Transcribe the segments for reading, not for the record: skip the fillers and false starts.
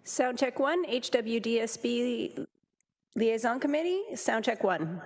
Sound check 1, HWDSB Liaison Committee, sound check 1.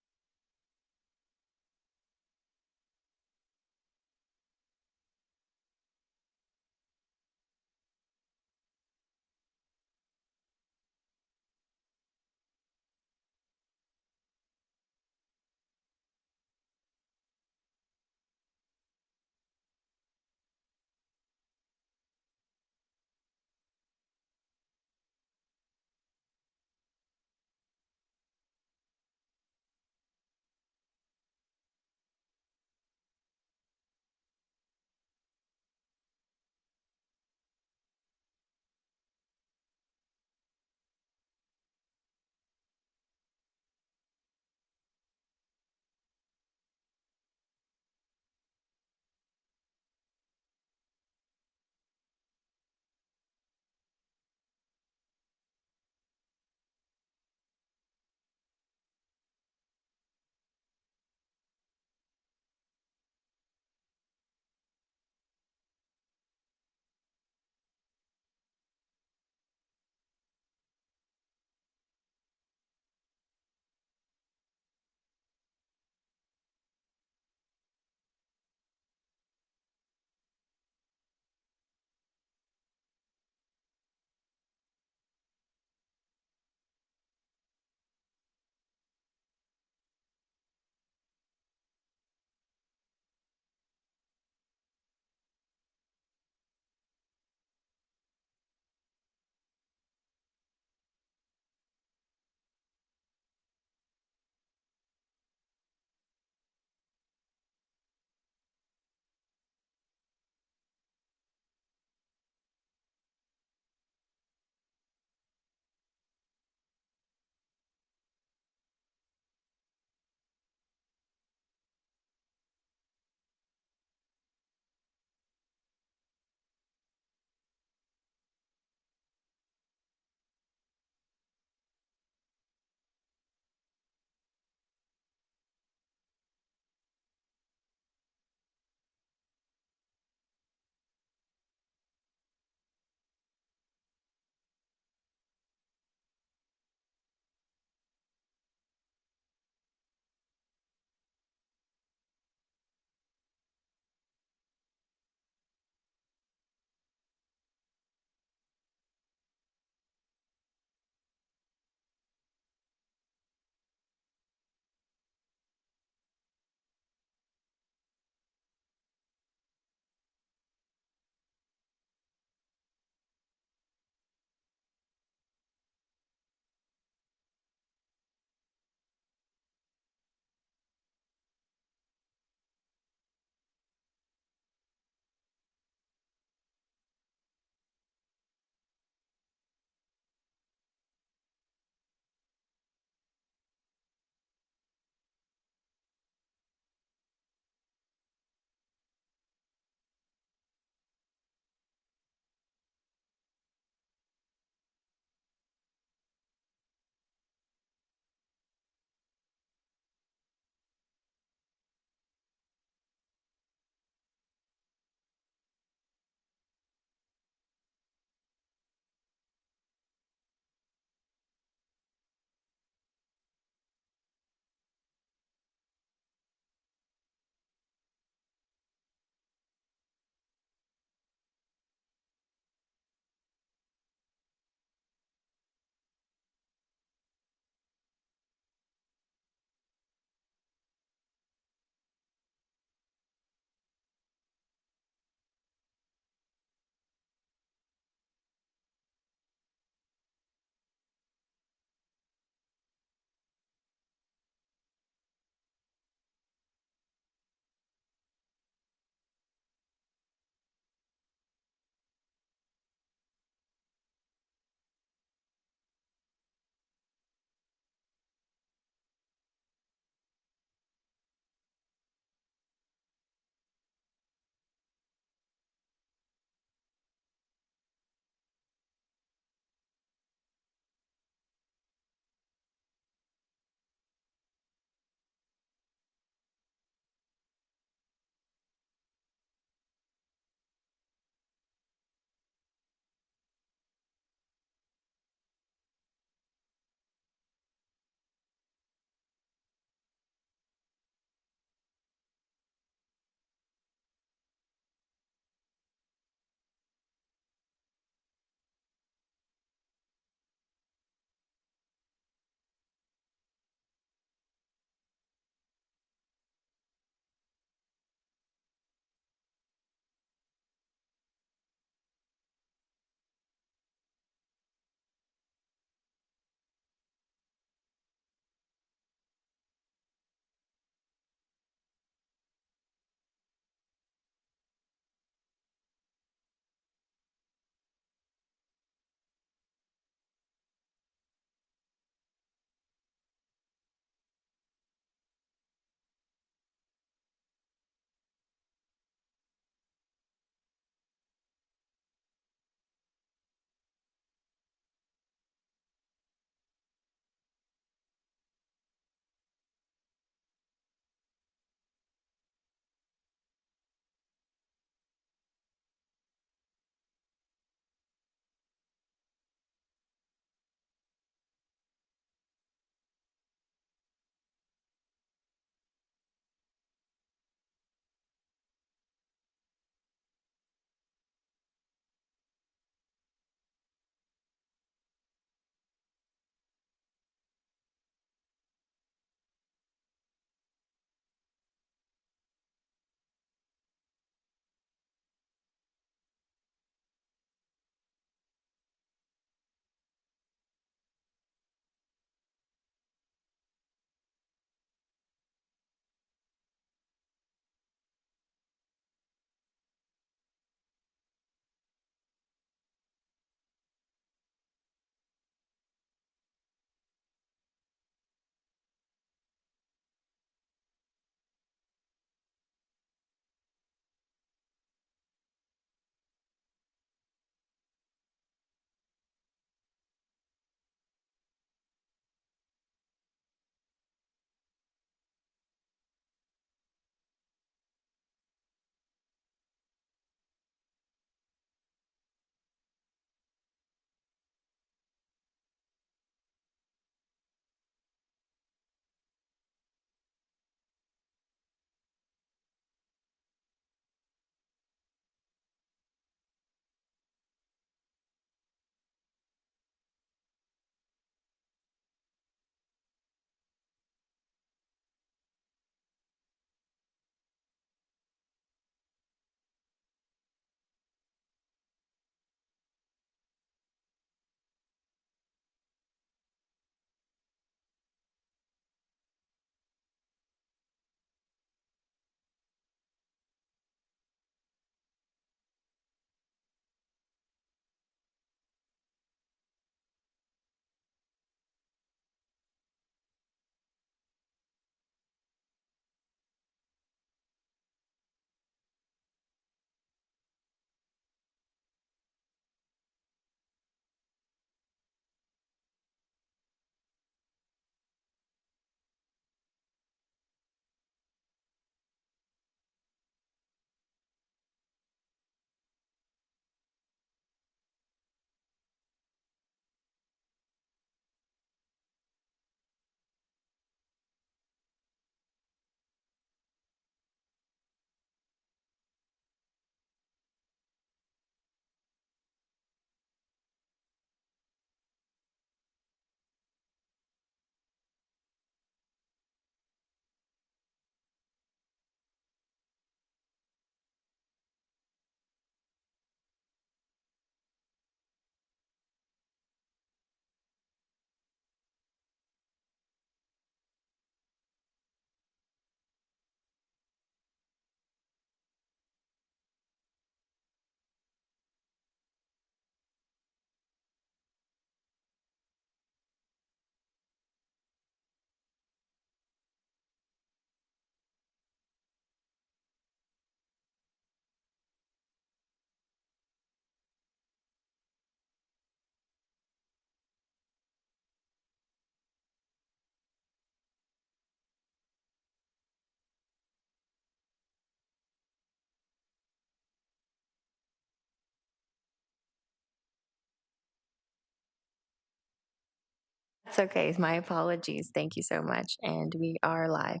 It's okay. My apologies. Thank you so much. And we are live.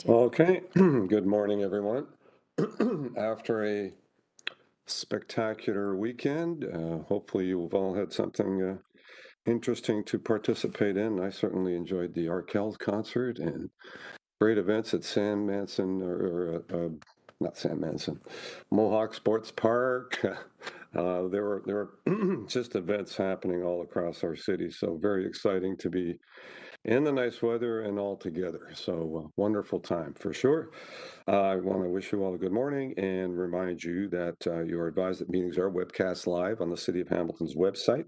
Okay, good morning, everyone. After a spectacular weekend, hopefully you've all had something interesting to participate in. I certainly enjoyed the Arkell concert and great events at Sam Manson, not Sam Manson, Mohawk Sports Park. There were just events happening all across our city, so very exciting to be in the nice weather and all together. So wonderful time for sure. I want to wish you all a good morning and remind you that you are advised that meetings are webcast live on the City of Hamilton's website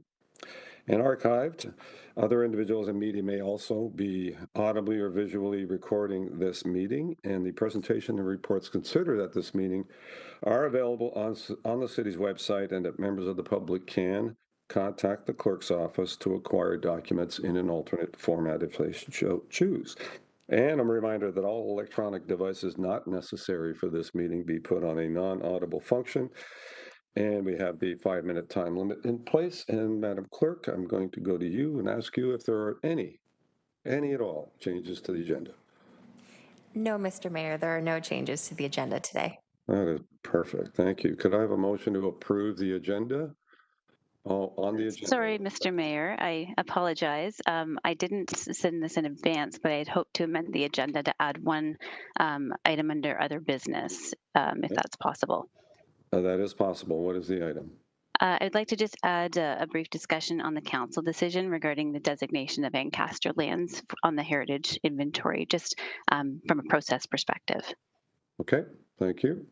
and archived. Other individuals and media may also be audibly or visually recording this meeting, and the presentation and reports considered at this meeting are available on the city's website, and that members of the public can contact the clerk's office to acquire documents in an alternate format if they choose. And a reminder that all electronic devices not necessary for this meeting be put on a non-audible function. And we have the 5-minute time limit in place. And Madam Clerk, I'm going to go to you and ask you if there are any at all changes to the agenda. No, Mr. Mayor, there are no changes to the agenda today. That is perfect. Thank you. Could I have a motion to approve the agenda? On the agenda. Sorry, Mr. Mayor, I apologize. I didn't send this in advance, but I had hoped to amend the agenda to add one item under other business, if that's possible. That is possible. What is the item? I'd like to just add a brief discussion on the council decision regarding the designation of Ancaster lands on the heritage inventory, just from a process perspective. Okay, thank you.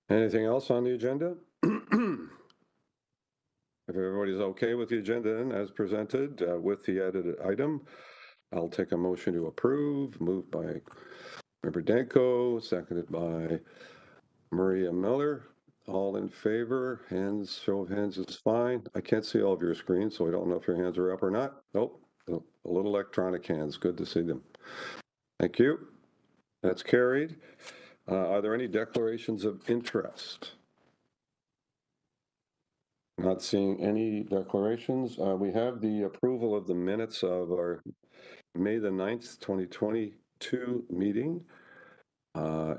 Anything else on the agenda? If everybody's okay with the agenda then as presented with the added item, I'll take a motion to approve, moved by Member Danko, seconded by Maria Miller. All in favor? Hands, show of hands is fine. I can't see all of your screens, so I don't know if your hands are up or not. Nope, a little electronic hands. Good to see them. Thank you. That's carried. Are there any declarations of interest? Not seeing any declarations. We have the approval of the minutes of our May the 9th, 2022 meeting.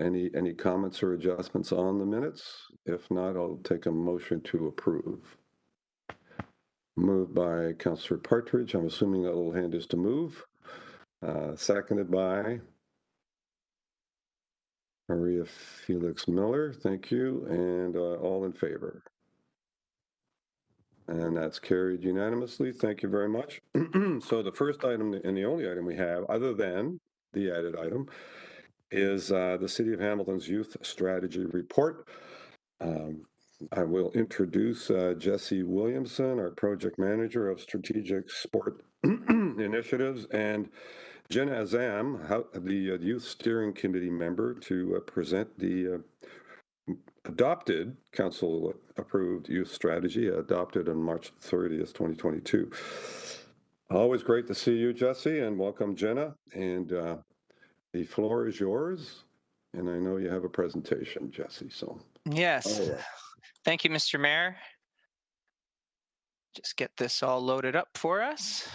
Any comments or adjustments on the minutes? If not, I'll take a motion to approve. Moved by Councillor Partridge. I'm assuming that little hand is to move. Seconded by Maria Felix Miller. Thank you. And all in favor? And that's carried unanimously. Thank you very much. So the first item and the only item we have, other than the added item, is the City of Hamilton's Youth Strategy Report. I will introduce Jesse Williamson, our Project Manager of Strategic Sport Initiatives, and Jenna Azam, the Youth Steering Committee member, to present the adopted, council-approved youth strategy, adopted on March 30th, 2022. Always great to see you, Jesse, and welcome, Jenna. And the floor is yours. And I know you have a presentation, Jesse. So yes, thank you, Mr. Mayor. Just get this all loaded up for us.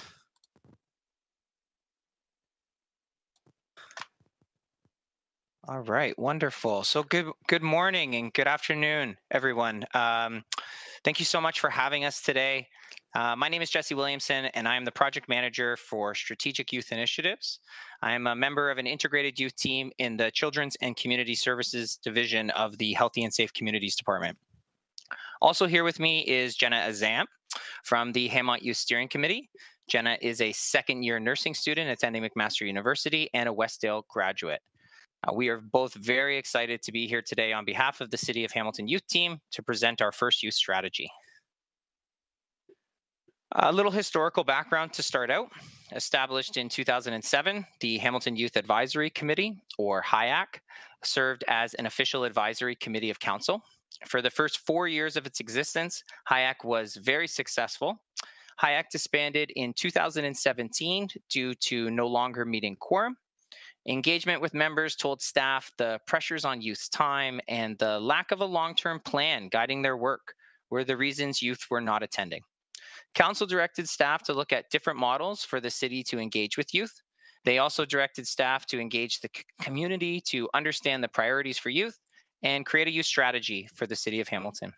All right, wonderful. So good morning and good afternoon, everyone. Thank you so much for having us today. My name is Jesse Williamson, and I am the project manager for Strategic Youth Initiatives. I am a member of an integrated youth team in the Children's and Community Services Division of the Healthy and Safe Communities Department. Also here with me is Jenna Azam from the Hamont Youth Steering Committee. Jenna is a second-year nursing student attending McMaster University and a Westdale graduate. We are both very excited to be here today on behalf of the City of Hamilton Youth Team to present our first youth strategy. A little historical background to start out. Established in 2007, the Hamilton Youth Advisory Committee, or HIAC, served as an official advisory committee of council. For the first 4 years of its existence, HIAC was very successful. HIAC disbanded in 2017 due to no longer meeting quorum. Engagement with members told staff the pressures on youth's time and the lack of a long-term plan guiding their work were the reasons youth were not attending. Council directed staff to look at different models for the city to engage with youth. They also directed staff to engage the community to understand the priorities for youth and create a youth strategy for the city of Hamilton.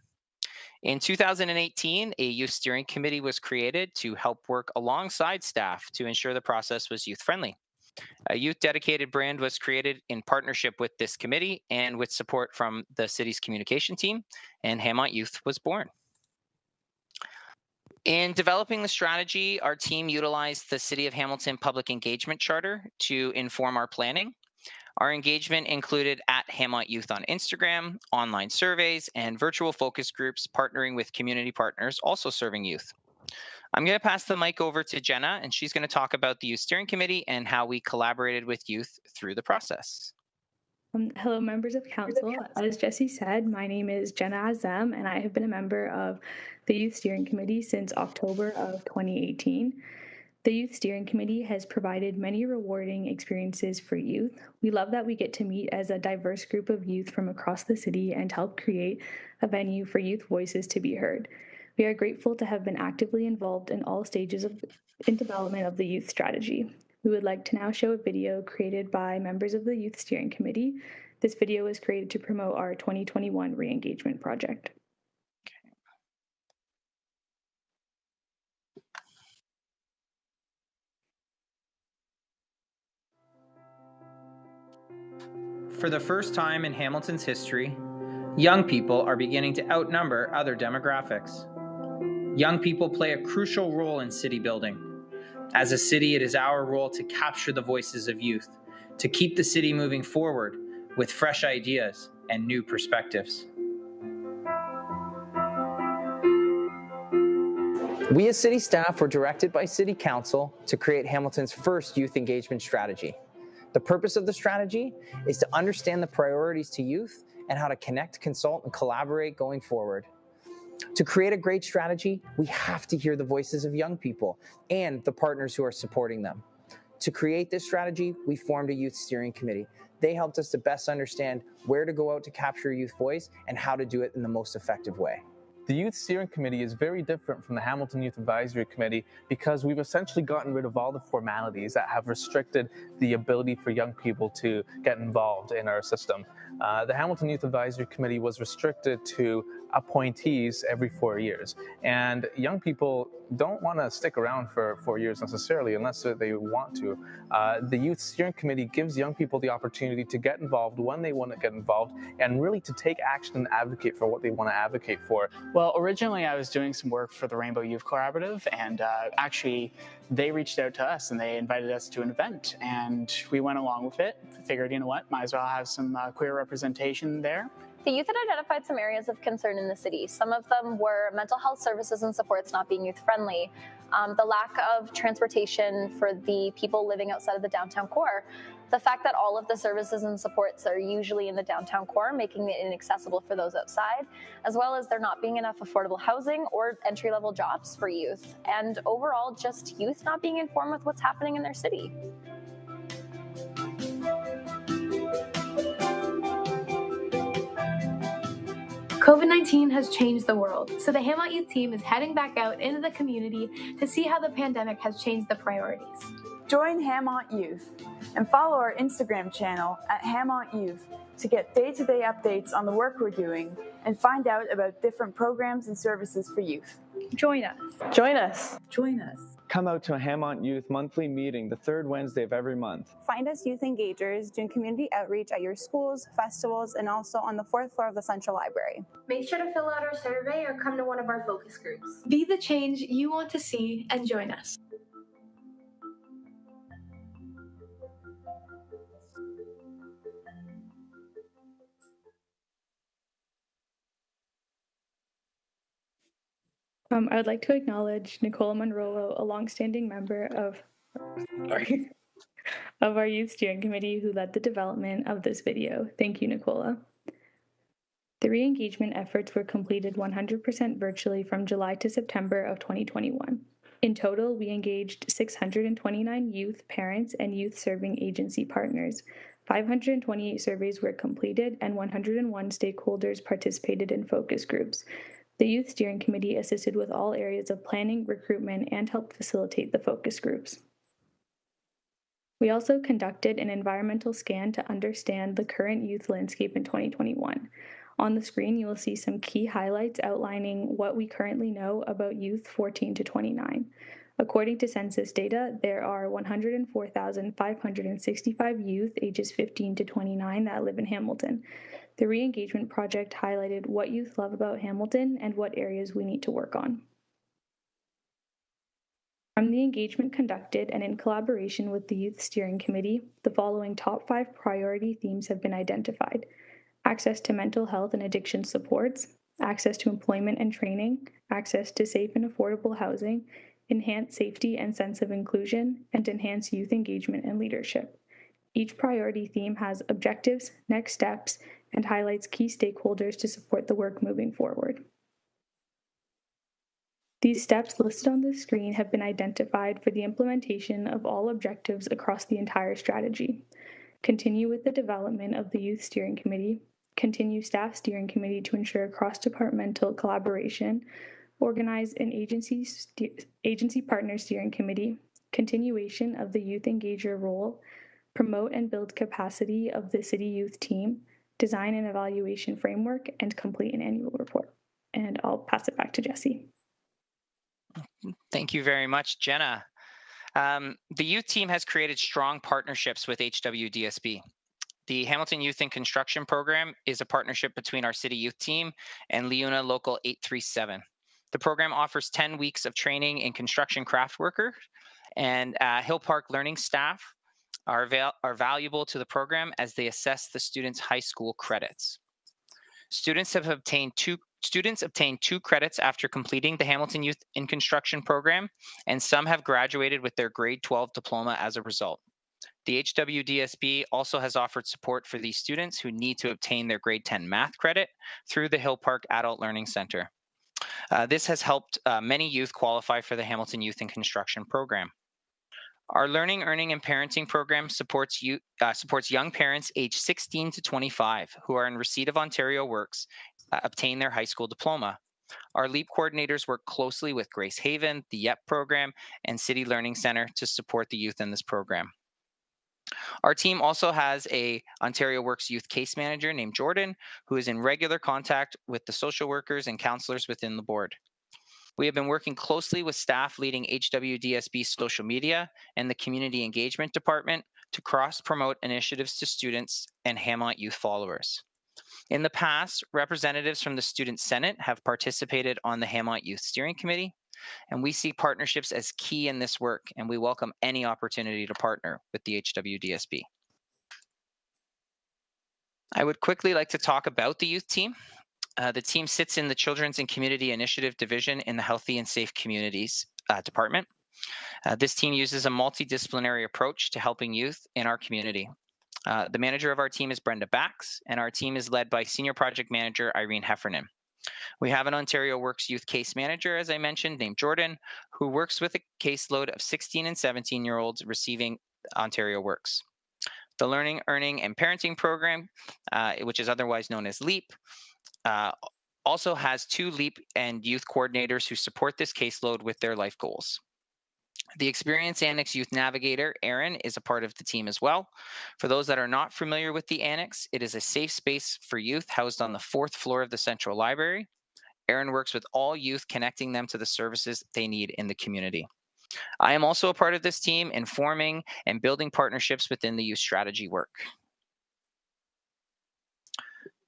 In 2018, a youth steering committee was created to help work alongside staff to ensure the process was youth friendly. A youth dedicated brand was created in partnership with this committee and with support from the city's communication team, and Hamont Youth was born. In developing the strategy, our team utilized the City of Hamilton Public Engagement Charter to inform our planning. Our engagement included at Hamont Youth on Instagram, online surveys, and virtual focus groups partnering with community partners also serving youth. I'm going to pass the mic over to Jenna, and she's going to talk about the Youth Steering Committee and how we collaborated with youth through the process. Hello, members of council. As Jesse said, my name is Jenna Azam, and I have been a member of the Youth Steering Committee since October of 2018. The Youth Steering Committee has provided many rewarding experiences for youth. We love that we get to meet as a diverse group of youth from across the city and help create a venue for youth voices to be heard. We are grateful to have been actively involved in all stages in development of the youth strategy. We would like to now show a video created by members of the Youth Steering Committee. This video was created to promote our 2021 re-engagement project. For the first time in Hamilton's history, young people are beginning to outnumber other demographics. Young people play a crucial role in city building. As a city, it is our role to capture the voices of youth, to keep the city moving forward with fresh ideas and new perspectives. We as city staff were directed by City Council to create Hamilton's first youth engagement strategy. The purpose of the strategy is to understand the priorities to youth and how to connect, consult, and collaborate going forward. To create a great strategy, we have to hear the voices of young people and the partners who are supporting them. To create this strategy, we formed a youth steering committee. They helped us to best understand where to go out to capture youth voice and how to do it in the most effective way. The Youth Steering Committee is very different from the Hamilton Youth Advisory Committee because we've essentially gotten rid of all the formalities that have restricted the ability for young people to get involved in our system. The Hamilton Youth Advisory Committee was restricted to appointees every 4 years, and young people don't want to stick around for 4 years necessarily unless they want to. The Youth Steering Committee gives young people the opportunity to get involved when they want to get involved and really to take action and advocate for what they want to advocate for. Well, originally I was doing some work for the Rainbow Youth Collaborative, and actually they reached out to us and they invited us to an event, and we went along with it. Figured, you know what, might as well have some queer representation there. The youth had identified some areas of concern in the city. Some of them were mental health services and supports not being youth-friendly, the lack of transportation for the people living outside of the downtown core, the fact that all of the services and supports are usually in the downtown core, making it inaccessible for those outside, as well as there not being enough affordable housing or entry-level jobs for youth, and overall just youth not being informed with what's happening in their city. COVID-19 has changed the world, so the Hamont Youth team is heading back out into the community to see how the pandemic has changed the priorities. Join Hamont Youth and follow our Instagram channel at Hamont Youth to get day-to-day updates on the work we're doing and find out about different programs and services for youth. Join us. Join us. Join us. Come out to a Hamont Youth monthly meeting the third Wednesday of every month. Find us youth engagers doing community outreach at your schools, festivals, and also on the 4th floor of the Central Library. Make sure to fill out our survey or come to one of our focus groups. Be the change you want to see and join us. I would like to acknowledge Nicola Monrolo, a longstanding member of our Youth Steering Committee who led the development of this video. Thank you, Nicola. The re-engagement efforts were completed 100% virtually from July to September of 2021. In total, we engaged 629 youth, parents, and youth-serving agency partners. 528 surveys were completed, and 101 stakeholders participated in focus groups. The Youth Steering Committee assisted with all areas of planning, recruitment, and helped facilitate the focus groups. We also conducted an environmental scan to understand the current youth landscape in 2021. On the screen, you will see some key highlights outlining what we currently know about youth 14 to 29. According to census data, there are 104,565 youth ages 15 to 29 that live in Hamilton. The re-engagement project highlighted what youth love about Hamilton and what areas we need to work on. From the engagement conducted and in collaboration with the Youth Steering Committee, the following top 5 priority themes have been identified: access to mental health and addiction supports, access to employment and training, access to safe and affordable housing, enhance safety and sense of inclusion, and enhance youth engagement and leadership. Each priority theme has objectives, next steps, and highlights key stakeholders to support the work moving forward. These steps listed on the screen have been identified for the implementation of all objectives across the entire strategy. Continue with the development of the Youth Steering Committee, continue Staff Steering Committee to ensure cross-departmental collaboration, organize an agency partner steering committee, continuation of the youth engager role, promote and build capacity of the city youth team, design an evaluation framework, and complete an annual report. And I'll pass it back to Jesse. Thank you very much, Jenna. The youth team has created strong partnerships with HWDSB. The Hamilton Youth in Construction program is a partnership between our city youth team and Leuna Local 837. The program offers 10 weeks of training in construction craft worker, and Hill Park learning staff are valuable to the program as they assess the students' high school credits. Students obtain 2 credits after completing the Hamilton Youth in Construction program, and some have graduated with their grade 12 diploma as a result. The HWDSB also has offered support for these students who need to obtain their grade 10 math credit through the Hill Park Adult Learning Center. This has helped many youth qualify for the Hamilton Youth in Construction program. Our Learning, Earning, and Parenting program supports young parents aged 16 to 25 who are in receipt of Ontario Works obtain their high school diploma. Our LEAP coordinators work closely with Grace Haven, the YEP program, and City Learning Center to support the youth in this program. Our team also has a Ontario Works youth case manager named Jordan, who is in regular contact with the social workers and counselors within the board. We have been working closely with staff leading HWDSB's social media and the community engagement department to cross-promote initiatives to students and Hamont youth followers. In the past, representatives from the Student Senate have participated on the Hamont Youth Steering Committee, and we see partnerships as key in this work, and we welcome any opportunity to partner with the HWDSB. I would quickly like to talk about the youth team. The team sits in the Children's and Community Initiative Division in the Healthy and Safe Communities Department. This team uses a multidisciplinary approach to helping youth in our community. The manager of our team is Brenda Bax, and our team is led by Senior Project Manager Irene Heffernan. We have an Ontario Works Youth Case Manager, as I mentioned, named Jordan, who works with a caseload of 16 and 17-year-olds receiving Ontario Works. The Learning, Earning, and Parenting program, which is otherwise known as LEAP, also has 2 LEAP and youth coordinators who support this caseload with their life goals. The Experience Annex Youth Navigator, Erin, is a part of the team as well. For those that are not familiar with the Annex, it is a safe space for youth housed on the 4th floor of the Central Library. Erin works with all youth, connecting them to the services they need in the community. I am also a part of this team in forming and building partnerships within the youth strategy work.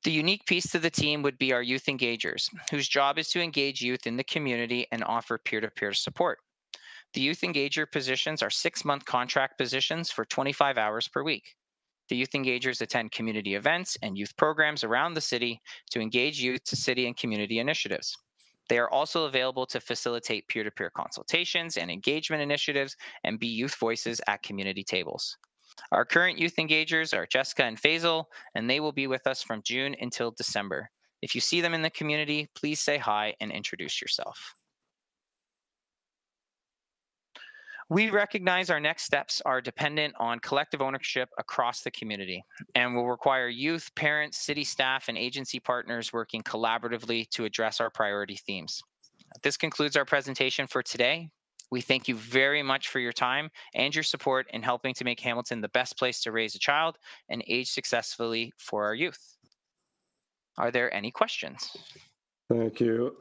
The unique piece to the team would be our youth engagers, whose job is to engage youth in the community and offer peer-to-peer support. The youth engager positions are 6-month contract positions for 25 hours per week. The youth engagers attend community events and youth programs around the city to engage youth to city and community initiatives. They are also available to facilitate peer-to-peer consultations and engagement initiatives and be youth voices at community tables. Our current youth engagers are Jessica and Faisal, and they will be with us from June until December. If you see them in the community, please say hi and introduce yourself. We recognize our next steps are dependent on collective ownership across the community and will require youth, parents, city staff, and agency partners working collaboratively to address our priority themes. This concludes our presentation for today. We thank you very much for your time and your support in helping to make Hamilton the best place to raise a child and age successfully for our youth. Are there any questions? Thank you.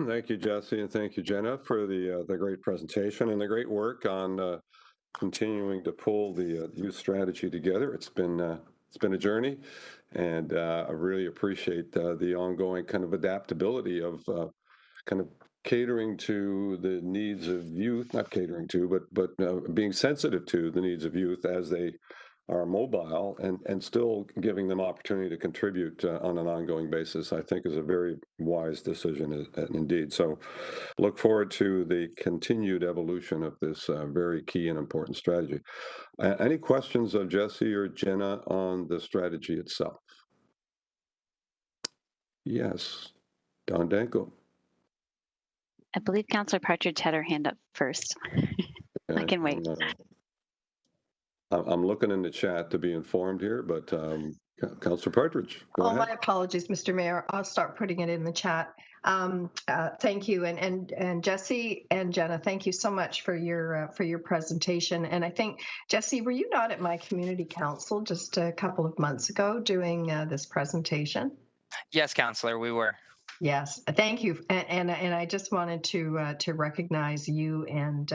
Thank you, Jesse, and thank you, Jenna, for the great presentation and the great work on continuing to pull the youth strategy together. It's been a journey, and I really appreciate the ongoing kind of adaptability of kind of catering to the needs of youth, not catering to, but being sensitive to the needs of youth as they are mobile and still giving them opportunity to contribute on an ongoing basis, I think is a very wise decision indeed. So look forward to the continued evolution of this very key and important strategy. Any questions of Jesse or Jenna on the strategy itself? Yes, Don Danko. I believe Councillor Partridge had her hand up first. I can wait. I'm looking in the chat to be informed here, but Councillor Partridge, go ahead. My apologies, Mr. Mayor. I'll start putting it in the chat. Thank you, and Jesse and Jenna, thank you so much for your presentation. And I think, Jesse, were you not at my community council just a couple of months ago doing this presentation? Yes, Councillor, we were. Yes, thank you. And I just wanted to recognize you, and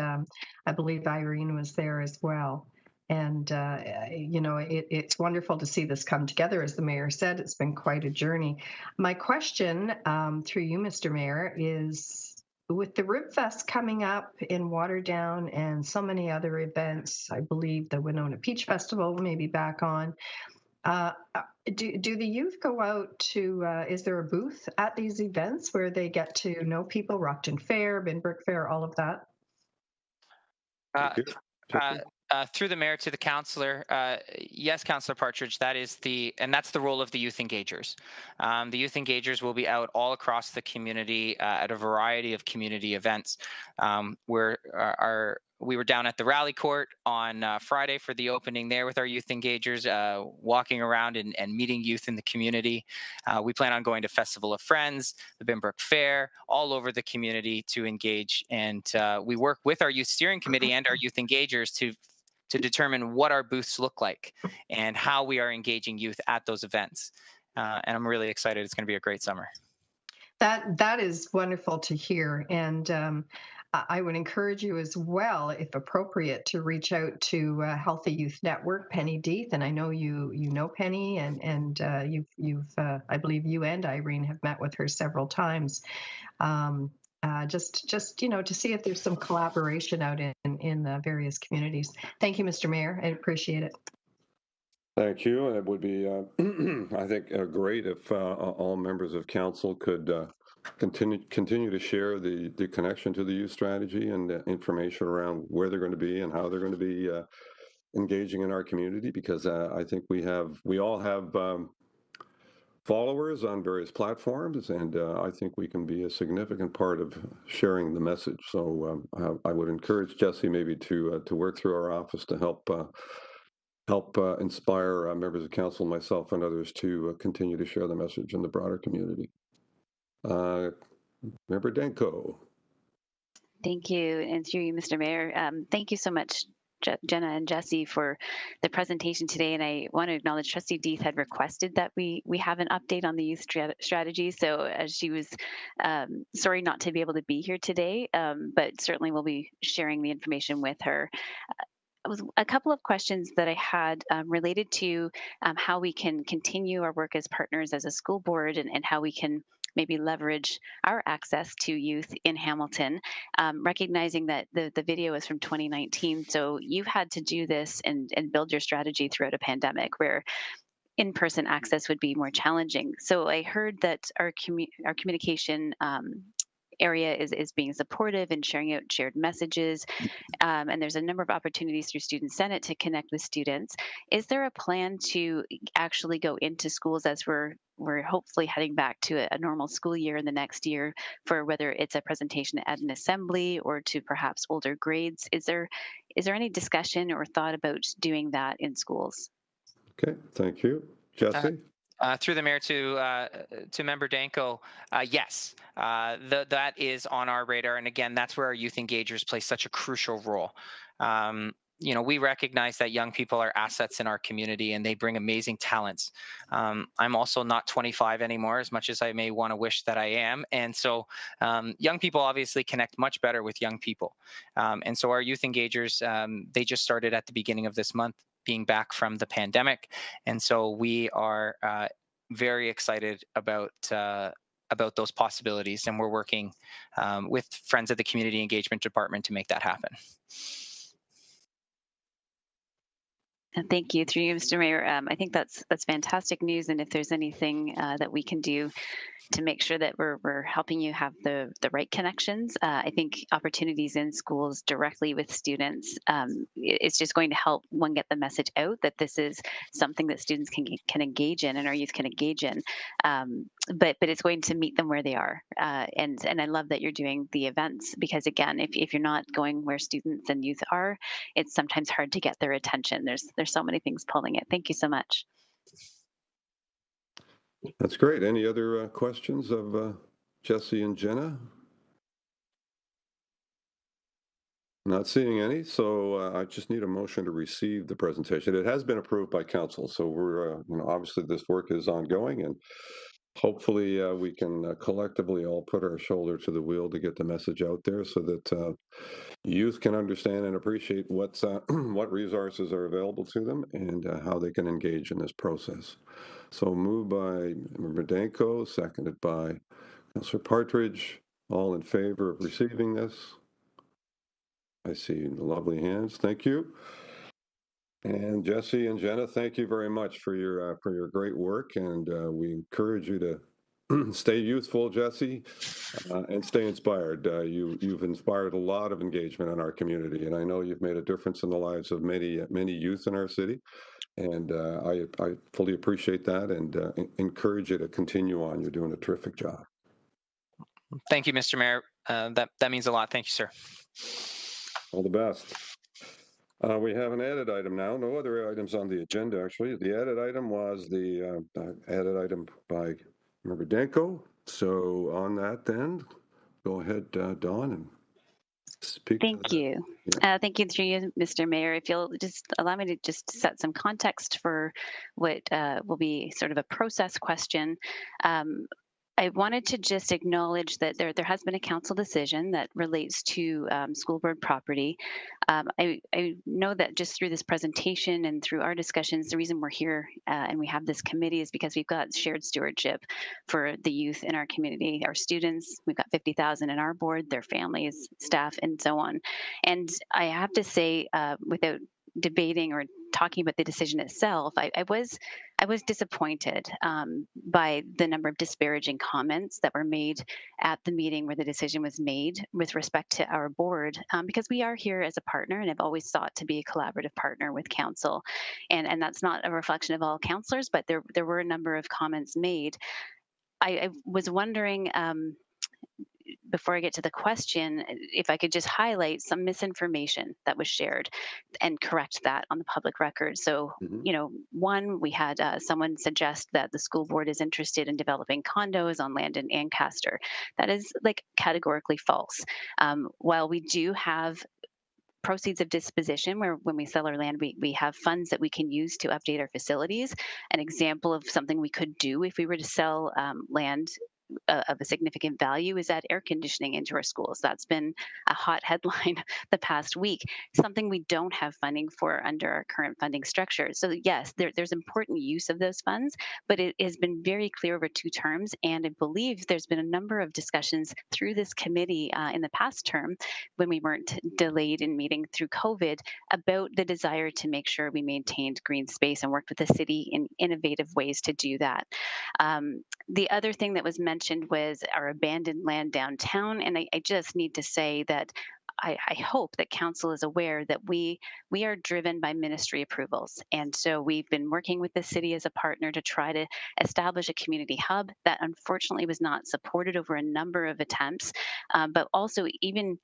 I believe Irene was there as well. And, you know, it's wonderful to see this come together. As the mayor said, it's been quite a journey. My question through you, Mr. Mayor, is with the Rib Fest coming up in Waterdown and so many other events, I believe the Winona Peach Festival may be back on. Do the youth go out to, is there a booth at these events where they get to know people, Rockton Fair, Binbrook Fair, all of that? Through the mayor to the councillor, yes, Councillor Partridge, that's the role of the youth engagers. The youth engagers will be out all across the community at a variety of community events. We were down at the Rally Court on Friday for the opening there with our youth engagers, walking around and meeting youth in the community. We plan on going to Festival of Friends, the Binbrook Fair, all over the community to engage. And we work with our youth steering committee and our youth engagers to determine what our booths look like and how we are engaging youth at those events. And I'm really excited. It's going to be a great summer. That is wonderful to hear. And I would encourage you as well, if appropriate, to reach out to Healthy Youth Network, Penny Deeth. And I know you know Penny, and you've I believe you and Irene have met with her several times. Just you know, to see if there's some collaboration out in the various communities. Thank you, Mr. Mayor. I appreciate it. Thank you. It would be, I think, great if all members of council could continue to share the connection to the youth strategy and information around where they're going to be and how they're going to be engaging in our community, because I think we all have followers on various platforms, and I think we can be a significant part of sharing the message. So I would encourage Jesse maybe to work through our office to help inspire members of council, myself, and others to continue to share the message in the broader community. Member Danko. Thank you, and through you, Mr. Mayor. Thank you so much, Jenna and Jesse, for the presentation today. And I want to acknowledge Trustee Deeth had requested that we have an update on the youth strategy. So as she was sorry not to be able to be here today, but certainly we'll be sharing the information with her. A couple of questions that I had related to how we can continue our work as partners as a school board, and how we can maybe leverage our access to youth in Hamilton, recognizing that the video is from 2019. So you've had to do this and build your strategy throughout a pandemic where in-person access would be more challenging. So I heard that our communication area is being supportive and sharing out shared messages. And there's a number of opportunities through Student Senate to connect with students. Is there a plan to actually go into schools as we're hopefully heading back to a normal school year in the next year, for whether it's a presentation at an assembly or to perhaps older grades? Is there any discussion or thought about doing that in schools? Okay, thank you. Jesse? Through the mayor to Member Danko, yes, that is on our radar, and again, that's where our youth engagers play such a crucial role. We recognize that young people are assets in our community, and they bring amazing talents. I'm also not 25 anymore, as much as I may want to wish that I am, and so young people obviously connect much better with young people, and so our youth engagers, they just started at the beginning of this month, being back from the pandemic. And so we are very excited about those possibilities, and we're working with friends at the Community Engagement Department to make that happen. Thank you. Through you, Mr. Mayor, I think that's fantastic news. And if there's anything that we can do to make sure that we're helping you have the right connections, I think opportunities in schools directly with students, it's just going to help one get the message out that this is something that students can engage in and our youth can engage in. But it's going to meet them where they are. And I love that you're doing the events, because again, if you're not going where students and youth are, it's sometimes hard to get their attention. There's so many things pulling it. Thank you so much. That's great. Any other questions of Jesse and Jenna? Not seeing any, so I just need a motion to receive the presentation. It has been approved by council, so we're, obviously this work is ongoing, and hopefully we can collectively all put our shoulder to the wheel to get the message out there so that youth can understand and appreciate what resources are available to them and how they can engage in this process. So moved by Member Danko, seconded by Councillor Partridge. All in favor of receiving this? I see lovely hands. Thank you. And Jesse and Jenna, thank you very much for your great work, and we encourage you to stay youthful, Jesse, and stay inspired. You've inspired a lot of engagement in our community, and I know you've made a difference in the lives of many youth in our city. And I fully appreciate that, and encourage you to continue on. You're doing a terrific job. Thank you, Mr. Mayor. That means a lot. Thank you, sir. All the best. We have an added item now. No other items on the agenda, actually. The added item was the added item by Member Danko. So on that then, go ahead, Dawn, and speak. Thank you. Yeah. Thank you through you, Mr. Mayor. If you'll just allow me to just set some context for what will be sort of a process question. I wanted to just acknowledge that there has been a council decision that relates to school board property. I know that just through this presentation and through our discussions, the reason we're here and we have this committee is because we've got shared stewardship for the youth in our community, our students. We've got 50,000 in our board, their families, staff, and so on. And I have to say, without debating or talking about the decision itself, I was disappointed by the number of disparaging comments that were made at the meeting where the decision was made with respect to our board, because we are here as a partner and have always sought to be a collaborative partner with council. And that's not a reflection of all councillors, but there were a number of comments made. I was wondering, before I get to the question, if I could just highlight some misinformation that was shared and correct that on the public record. So, one, we had someone suggest that the school board is interested in developing condos on land in Ancaster. That is categorically false. While we do have proceeds of disposition, where when we sell our land, we have funds that we can use to update our facilities. An example of something we could do if we were to sell land of a significant value is add air conditioning into our schools. That's been a hot headline the past week, something we don't have funding for under our current funding structure. So yes, there's important use of those funds, but it has been very clear over 2 terms. And I believe there's been a number of discussions through this committee in the past term, when we weren't delayed in meeting through COVID, about the desire to make sure we maintained green space and worked with the city in innovative ways to do that. The other thing that was mentioned mentioned was our abandoned land downtown. And I just need to say that I hope that council is aware that we are driven by ministry approvals. And so we've been working with the city as a partner to try to establish a community hub that unfortunately was not supported over a number of attempts, but also even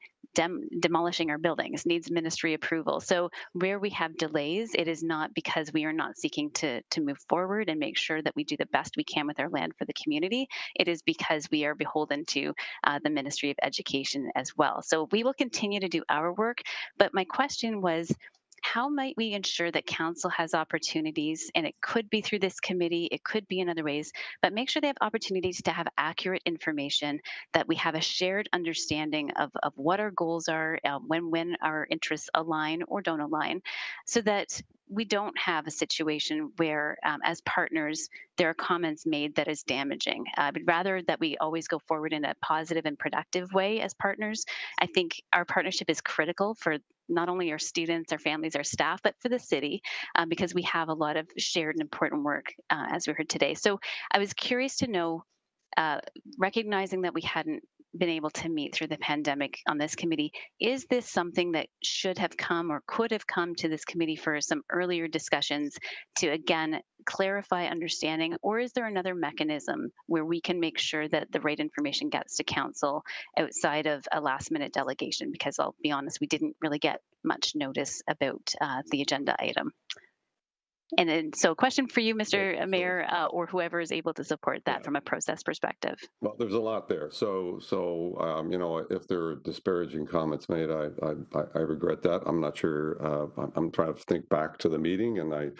demolishing our buildings needs ministry approval. So where we have delays, it is not because we are not seeking to move forward and make sure that we do the best we can with our land for the community. It is because we are beholden to the Ministry of Education as well. So we will continue to do our work. But my question was, how might we ensure that council has opportunities, and it could be through this committee, it could be in other ways, but make sure they have opportunities to have accurate information, that we have a shared understanding of what our goals are, when our interests align or don't align, so that we don't have a situation where, as partners, there are comments made that is damaging. I would rather that we always go forward in a positive and productive way as partners. I think our partnership is critical for not only our students, our families, our staff, but for the city, because we have a lot of shared and important work, as we heard today. So I was curious to know, recognizing that we hadn't been able to meet through the pandemic on this committee, is this something that should have come or could have come to this committee for some earlier discussions to, again, clarify understanding, or is there another mechanism where we can make sure that the right information gets to council outside of a last minute delegation? Because I'll be honest, we didn't really get much notice about the agenda item. And then, so question for you, Mr. Mayor, or whoever is able to support that from a process perspective. Well, there's a lot there. So you know, if there are disparaging comments made, I regret that. I'm not sure. I'm trying to think back to the meeting, and I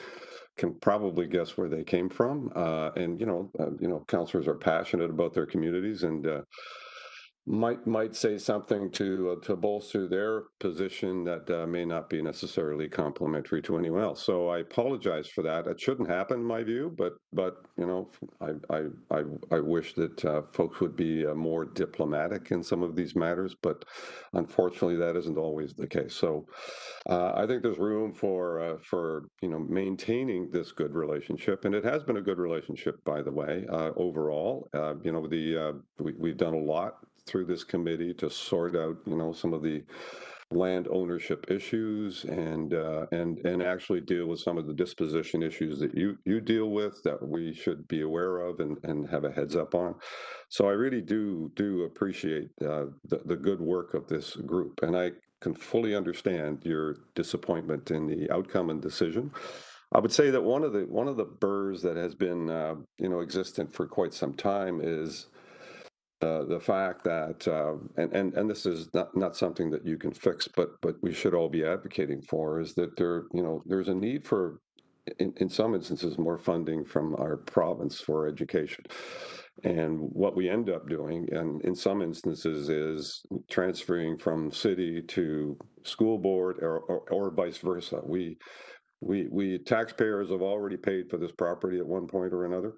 can probably guess where they came from. And you know, councilors are passionate about their communities, and might say something to bolster their position that may not be necessarily complimentary to anyone else. So I apologize for that. It shouldn't happen, in my view, but you know, I wish that folks would be more diplomatic in some of these matters, but unfortunately that isn't always the case. So I think there's room for you know, maintaining this good relationship, and it has been a good relationship, by the way, overall. You know, we've done a lot through this committee to sort out, you know, some of the land ownership issues, and actually deal with some of the disposition issues that you deal with, that we should be aware of and have a heads up on. So I really do appreciate the good work of this group, and I can fully understand your disappointment in the outcome and decision. I would say that one of the burrs that has been you know, existent for quite some time is the fact that, and this is not something that you can fix, but we should all be advocating for, is that you know, there's a need for, in some instances, more funding from our province for education. And what we end up doing, and in some instances, is transferring from city to school board, or vice versa. We taxpayers have already paid for this property at one point or another,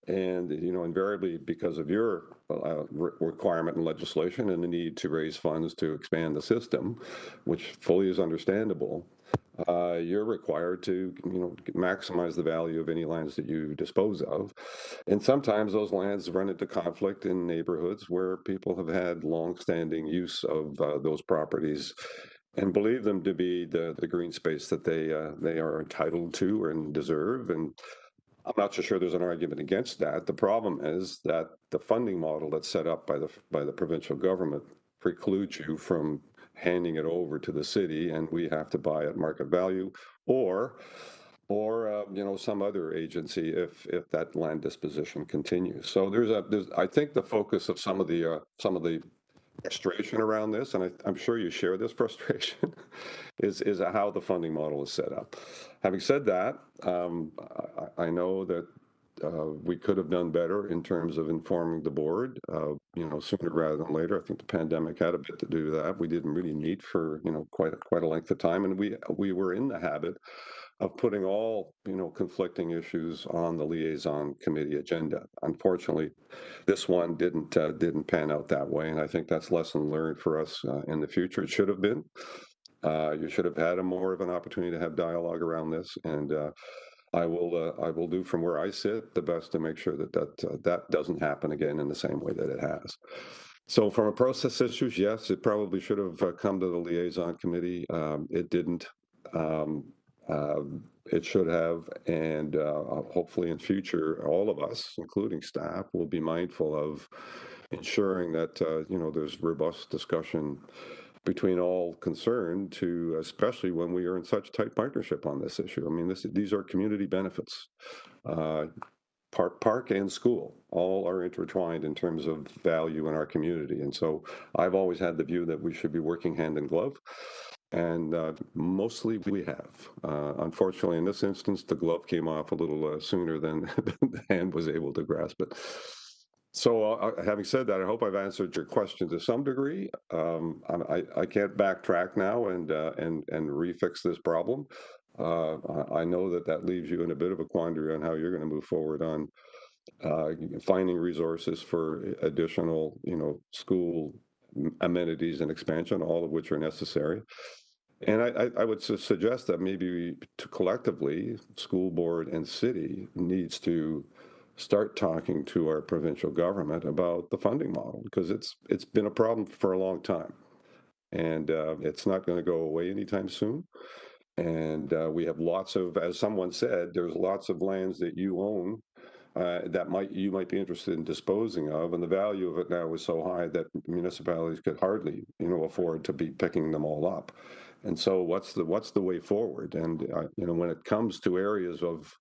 and you know, invariably, because of your requirement and legislation and the need to raise funds to expand the system, which fully is understandable, you're required to, you know, maximize the value of any lands that you dispose of, and sometimes those lands run into conflict in neighborhoods where people have had long-standing use of those properties, and believe them to be the green space that they are entitled to and deserve. And I'm not so sure there's an argument against that. The problem is that the funding model that's set up by the provincial government precludes you from handing it over to the city, and we have to buy at market value, or you know, some other agency if that land disposition continues. So there's I think the focus of some of the frustration around this, and I'm sure you share this frustration, is how the funding model is set up. Having said that, I know that we could have done better in terms of informing the board, you know, sooner rather than later. I think the pandemic had a bit to do with that. We didn't really meet for, you know, quite a length of time, and we were in the habit of putting all, you know, conflicting issues on the liaison committee agenda. Unfortunately, this one didn't pan out that way, and I think that's lesson learned for us in the future. It should have been. You should have had more of an opportunity to have dialogue around this, and I will do from where I sit the best to make sure that that doesn't happen again in the same way that it has. So from a process issues, yes, it probably should have come to the liaison committee. It didn't. Um, uh, it should have, and hopefully in future, all of us, including staff, will be mindful of ensuring that there's robust discussion between all concerned, to especially when we are in such tight partnership on this issue. I mean, these are community benefits. Park and school all are intertwined in terms of value in our community. And so I've always had the view that we should be working hand in glove. And mostly we have. Unfortunately, in this instance, the glove came off a little sooner than the hand was able to grasp it. So having said that, I hope I've answered your question to some degree. I can't backtrack now and refix this problem. I know that leaves you in a bit of a quandary on how you're going to move forward on finding resources for additional, school amenities and expansion, all of which are necessary. And I would suggest that maybe collectively, school board and city needs to start talking to our provincial government about the funding model, because it's been a problem for a long time, and it's not going to go away anytime soon. And we have lots of, as someone said, there's lots of lands that you own that you might be interested in disposing of, and the value of it now is so high that municipalities could hardly, afford to be picking them all up. And so, what's the way forward? And when it comes to areas of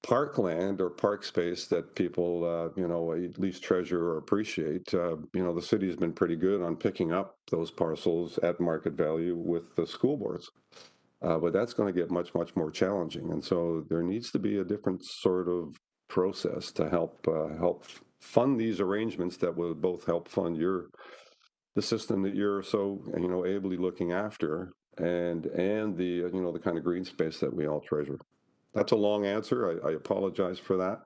parkland or park space that people, at least treasure or appreciate, the city's been pretty good on picking up those parcels at market value with the school boards. But that's going to get much, much more challenging. And so there needs to be a different sort of process to help fund these arrangements that will both help fund the system that you're so, ably looking after, and the, the kind of green space that we all treasure. That's a long answer. I apologize for that.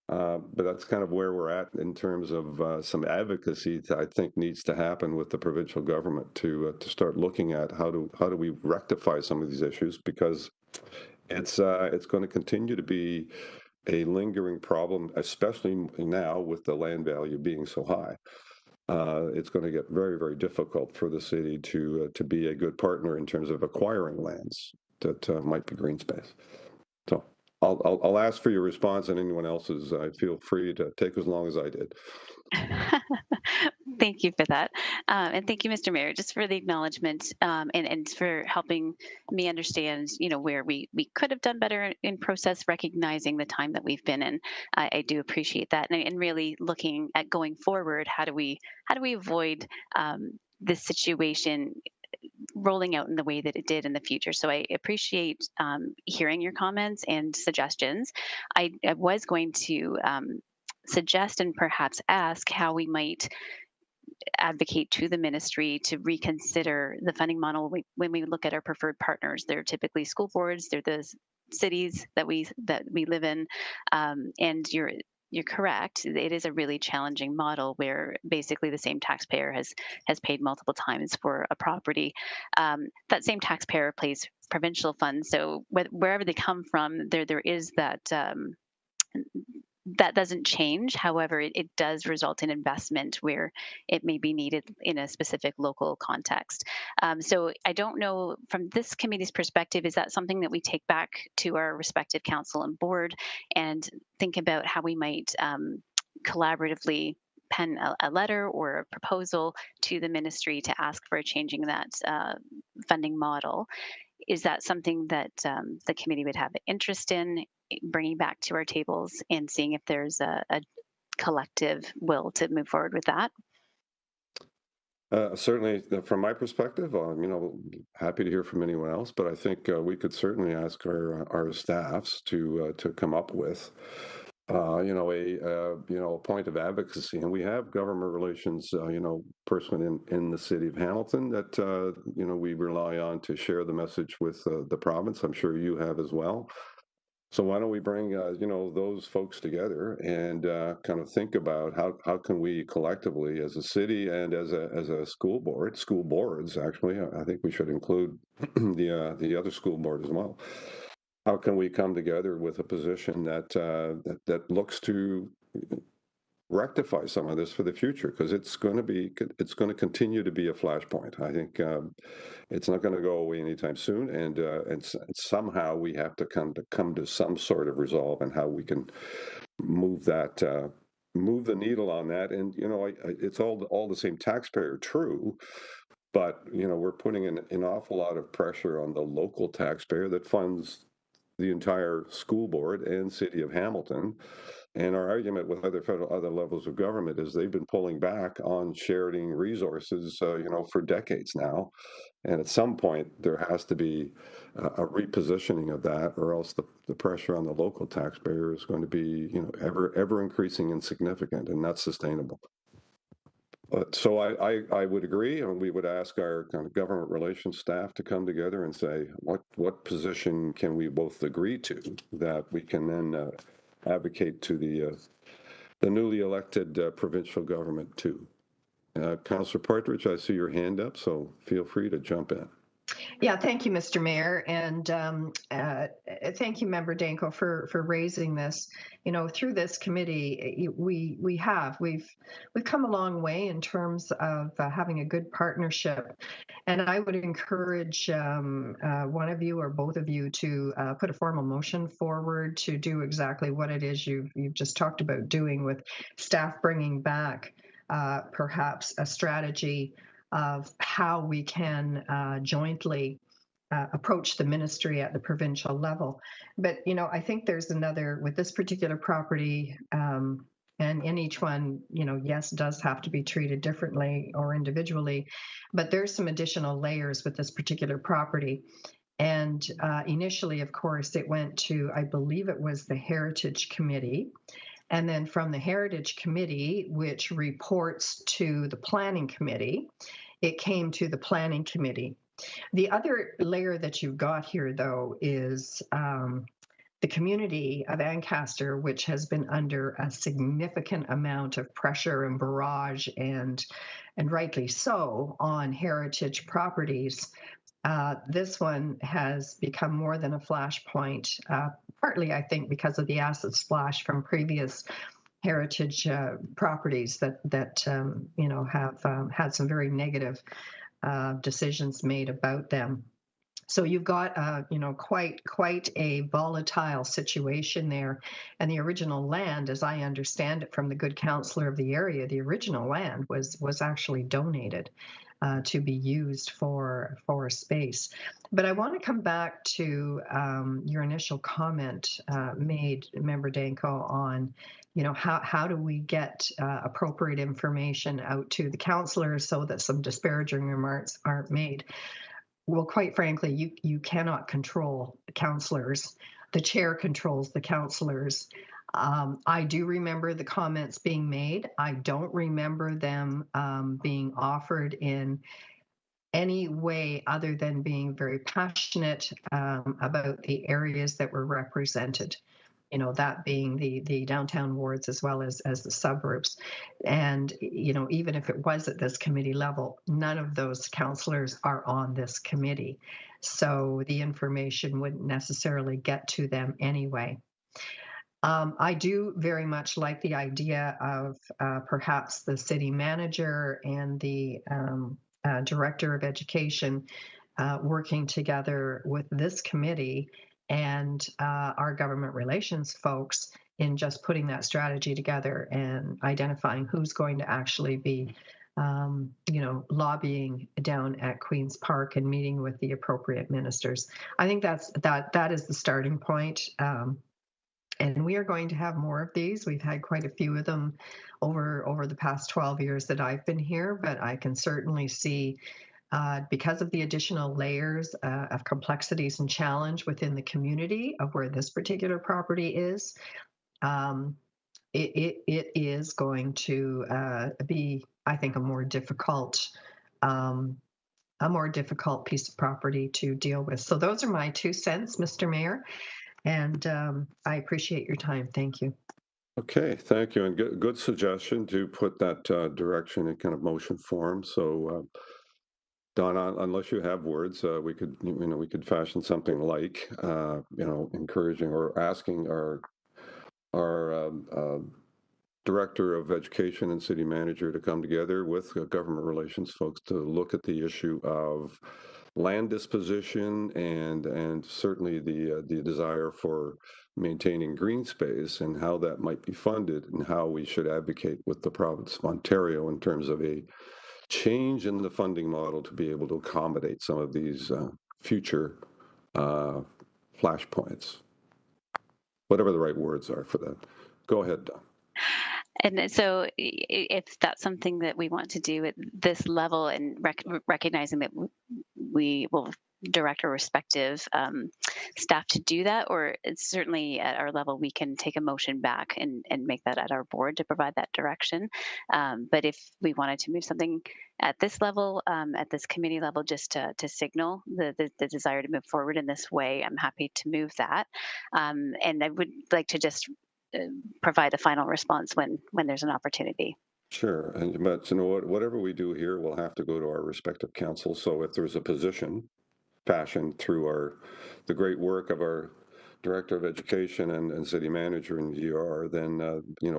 But that's kind of where we're at in terms of some advocacy that I think needs to happen with the provincial government to start looking at how do we rectify some of these issues, because it's going to continue to be a lingering problem, especially now with the land value being so high. It's going to get very, very difficult for the city to be a good partner in terms of acquiring lands that might be green space. So I'll ask for your response, and anyone else's. I feel free to take as long as I did. Thank you for that. And thank you, Mr. Mayor, just for the acknowledgement, and for helping me understand, where we could have done better in process, recognizing the time that we've been in. I do appreciate that. And really looking at going forward, how do we avoid this situation rolling out in the way that it did in the future. So I appreciate hearing your comments and suggestions. I was going to suggest and perhaps ask how we might advocate to the ministry to reconsider the funding model when we look at our preferred partners. They're typically school boards, they're the cities that we live in, and you're correct. It is a really challenging model where basically the same taxpayer has paid multiple times for a property. That same taxpayer pays provincial funds, so wherever they come from, there is that. That doesn't change. However, it does result in investment where it may be needed in a specific local context. So I don't know, from this committee's perspective, is that something that we take back to our respective council and board and think about how we might collaboratively pen a letter or a proposal to the ministry to ask for changing that funding model? Is that something that the committee would have interest in bringing back to our tables and seeing if there's a collective will to move forward with that? Certainly, from my perspective, happy to hear from anyone else. But I think we could certainly ask our staffs to come up with, a point of advocacy. And we have government relations, person in the city of Hamilton that we rely on to share the message with the province. I'm sure you have as well. So why don't we bring those folks together and kind of think about how can we collectively, as a city and as a school boards actually. I think we should include the other school board as well. how can we come together with a position that looks to rectify some of this for the future, because it's going to continue to be a flashpoint. I think it's not going to go away anytime soon, and somehow we have to come to some sort of resolve and how we can move move the needle on that. And it's all the same taxpayer, true, but we're putting an awful lot of pressure on the local taxpayer that funds the entire school board and city of Hamilton. And our argument with other levels of government is they've been pulling back on sharing resources, for decades now. And at some point, there has to be a repositioning of that, or else the pressure on the local taxpayer is going to be, ever increasing and significant, and not sustainable. So I would agree, and we would ask our kind of government relations staff to come together and say, what position can we both agree to that we can then advocate to the newly elected provincial government too. Councillor Partridge, I see your hand up, so feel free to jump in. Yeah, thank you, Mr. Mayor, and thank you, Member Danko, for raising this. Through this committee, we've come a long way in terms of having a good partnership, and I would encourage one of you or both of you to put a formal motion forward to do exactly what it is you've just talked about doing, with staff bringing back perhaps a strategy of how we can jointly approach the ministry at the provincial level. But, I think there's another, with this particular property, and in each one, yes, does have to be treated differently or individually, but there's some additional layers with this particular property. And initially, of course, it went to, I believe it was the Heritage Committee. And then from the Heritage Committee, which reports to the Planning Committee, it came to the Planning Committee. The other layer that you've got here, though, is the community of Ancaster, which has been under a significant amount of pressure and barrage, and rightly so, on heritage properties. This one has become more than a flashpoint, partly, I think, because of the acid splash from previous heritage properties that have had some very negative decisions made about them. So you've got quite a volatile situation there. And the original land, as I understand it from the good councillor of the area, the original land was actually donated to be used for space. But I want to come back to your initial comment made, Member Danko, on how do we get appropriate information out to the councillors so that some disparaging remarks aren't made. Well, quite frankly, you cannot control the councillors. The chair controls the councillors. I do remember the comments being made. I don't remember them being offered in any way other than being very passionate about the areas that were represented. That being the downtown wards as well as the suburbs. And, even if it was at this committee level, none of those councillors are on this committee. So the information wouldn't necessarily get to them anyway. I do very much like the idea of perhaps the city manager and the director of education working together with this committee and our government relations folks in just putting that strategy together and identifying who's going to actually be, lobbying down at Queen's Park and meeting with the appropriate ministers. I think that is the starting point. And we are going to have more of these. We've had quite a few of them over the past 12 years that I've been here, but I can certainly see because of the additional layers of complexities and challenge within the community of where this particular property is, it is going to be, I think, a more difficult piece of property to deal with. So those are my 2 cents, Mr. Mayor, and I appreciate your time. Thank you. Okay, thank you, and good suggestion to put that direction in kind of motion form. So Don, unless you have words, we could fashion something like, encouraging or asking our Director of Education and City Manager to come together with government relations folks to look at the issue of land disposition and certainly the desire for maintaining green space and how that might be funded and how we should advocate with the province of Ontario in terms of a change in the funding model to be able to accommodate some of these future flashpoints, whatever the right words are for that. Go ahead, Don. And so if that's something that we want to do at this level and recognizing that we will direct our respective staff to do that, or it's certainly at our level, we can take a motion back and make that at our board to provide that direction. But if we wanted to move something at this level, at this committee level, just to signal the desire to move forward in this way, I'm happy to move that. And I would like to just provide a final response when there's an opportunity. Sure, but whatever we do here will have to go to our respective councils. So if there's a position fashioned through the great work of our Director of Education and City Manager in GR, then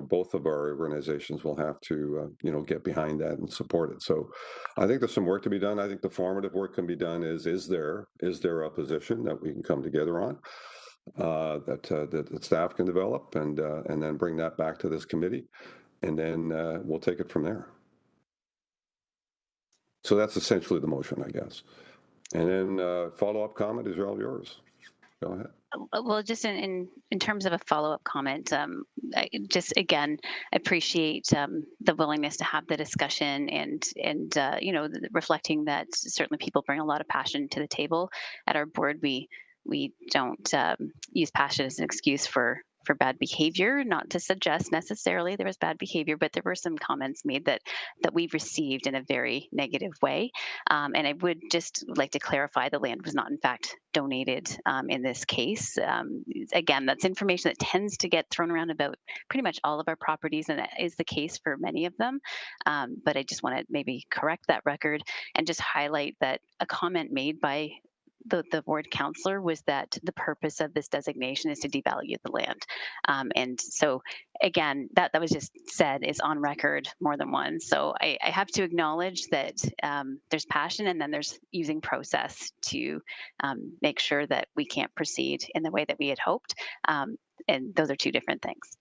both of our organizations will have to get behind that and support it. So I think there's some work to be done. I think the formative work can be done is there a position that we can come together on? That staff can develop and then bring that back to this committee, and then we'll take it from there. So that's essentially the motion, I guess. And then follow-up comment is all yours. Go ahead. Well, just in terms of a follow-up comment, I just again appreciate the willingness to have the discussion and reflecting that certainly people bring a lot of passion to the table. At our board, we don't use passion as an excuse for bad behavior, not to suggest necessarily there was bad behavior, but there were some comments made that we've received in a very negative way. And I would just like to clarify the land was not in fact donated in this case. Again, that's information that tends to get thrown around about pretty much all of our properties, and that is the case for many of them. But I just want to maybe correct that record and just highlight that a comment made by the ward councillor was that the purpose of this designation is to devalue the land. And so again, that was just said, is on record more than once. So I have to acknowledge that there's passion and then there's using process to make sure that we can't proceed in the way that we had hoped. And those are two different things.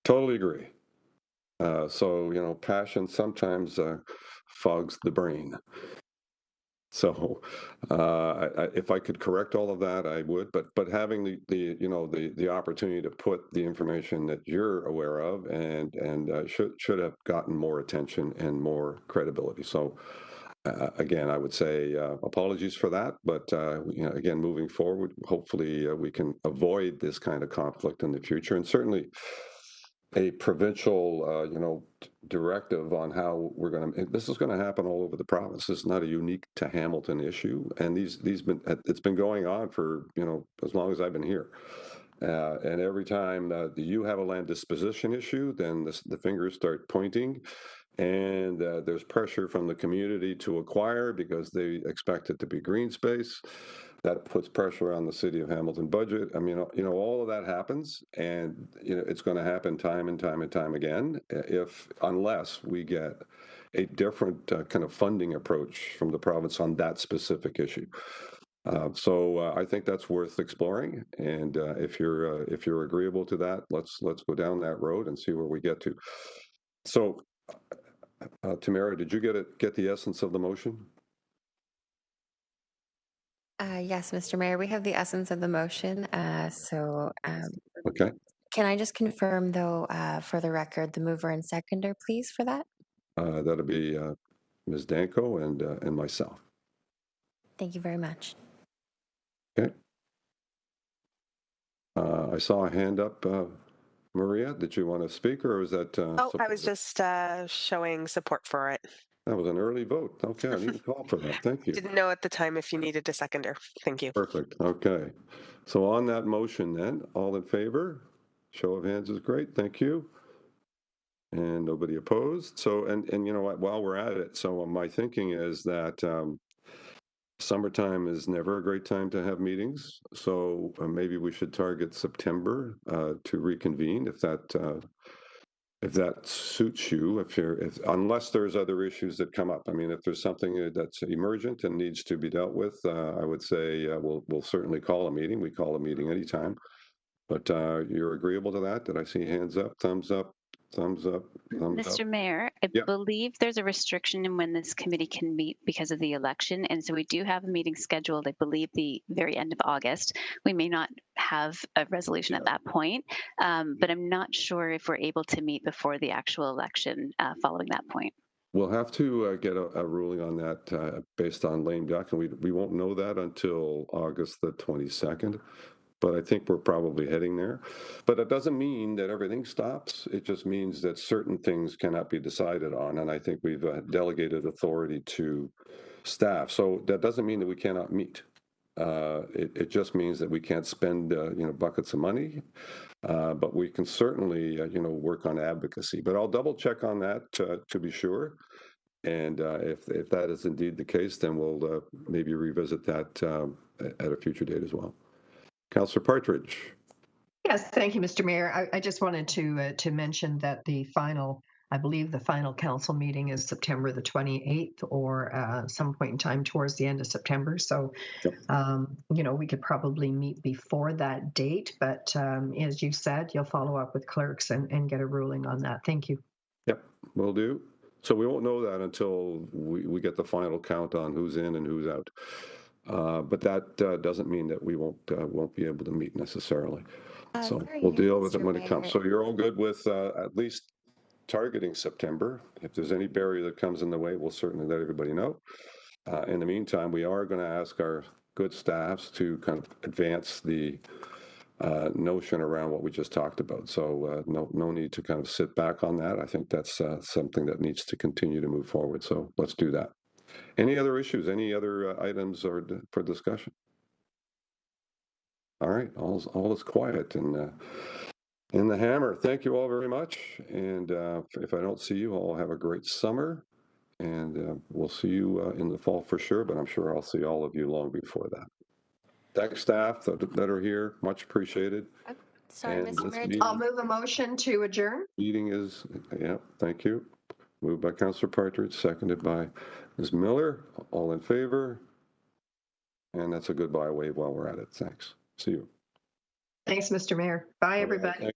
Totally agree. So, passion sometimes fogs the brain. So, if I could correct all of that, I would. But having the opportunity to put the information that you're aware of and should have gotten more attention and more credibility. So, again, I would say apologies for that. But again, moving forward, hopefully we can avoid this kind of conflict in the future, and certainly a provincial, directive on how we're going to. This is going to happen all over the province. This is not a unique to Hamilton issue, and it's been going on for as long as I've been here. And every time you have a land disposition issue, then the fingers start pointing, and there's pressure from the community to acquire because they expect it to be green space. That puts pressure on the city of Hamilton budget. I mean, all of that happens, and it's going to happen time and time and time again unless we get a different kind of funding approach from the province on that specific issue. So I think that's worth exploring, and if you're agreeable to that, let's go down that road and see where we get to. So, Tamara, did you get the essence of the motion? Yes, Mr. Mayor, we have the essence of the motion. Okay. Can I just confirm, though, for the record, the mover and seconder, please, for that? That'll be Ms. Danko and myself. Thank you very much. Okay. I saw a hand up. Maria, did you want to speak, or was that? I was just showing support for it. That was an early vote. Okay, I need to call for that. Thank you. Didn't know at the time if you needed a seconder. Thank you. Perfect. Okay. So on that motion then, all in favor? Show of hands is great. Thank you. And nobody opposed. So, and you know what, while we're at it, so my thinking is that summertime is never a great time to have meetings. So maybe we should target September to reconvene if that suits you, if unless there's other issues that come up. I mean, if there's something that's emergent and needs to be dealt with, I would say we'll certainly call a meeting. We call a meeting anytime. But you're agreeable to that? Did I see hands up, thumbs up, thumbs up, thumbs up? Mr. Mayor, I Yep. believe there's a restriction in when this committee can meet because of the election. And so we do have a meeting scheduled, I believe, the very end of August. We may not have a resolution at that point, but I'm not sure if we're able to meet before the actual election following that point. We'll have to get a ruling on that based on lame duck, and we won't know that until August the 22nd. But I think we're probably heading there. But it doesn't mean that everything stops. It just means that certain things cannot be decided on. And I think we've delegated authority to staff. So that doesn't mean that we cannot meet. It just means that we can't spend buckets of money. But we can certainly work on advocacy. But I'll double check on that to be sure. And if that is indeed the case, then we'll maybe revisit that at a future date as well. Councillor Partridge. Yes, thank you, Mr. Mayor. I just wanted to mention that I believe the final council meeting is September the 28th or some point in time towards the end of September. So, we could probably meet before that date, but as you said, you'll follow up with clerks and get a ruling on that. Thank you. Yep, will do. So we won't know that until we get the final count on who's in and who's out. But that doesn't mean that we won't be able to meet necessarily. So we'll deal with it when it comes. So you're all good with at least targeting September. If there's any barrier that comes in the way, we'll certainly let everybody know. In the meantime, we are going to ask our good staffs to kind of advance the notion around what we just talked about. So no need to kind of sit back on that. I think that's something that needs to continue to move forward. So let's do that. Any other issues, any other items for discussion? All right, all is quiet in the hammer. Thank you all very much. And if I don't see you, I'll have a great summer. And we'll see you in the fall for sure, but I'm sure I'll see all of you long before that. Thanks, staff that are here. Much appreciated. Sorry, Mr. Mayor. I'll move a motion to adjourn. Meeting is, thank you. Moved by Councillor Partridge, seconded by Ms. Miller. All in favor? And that's a goodbye wave while we're at it. Thanks. See you. Thanks, Mr. Mayor. Bye, everybody.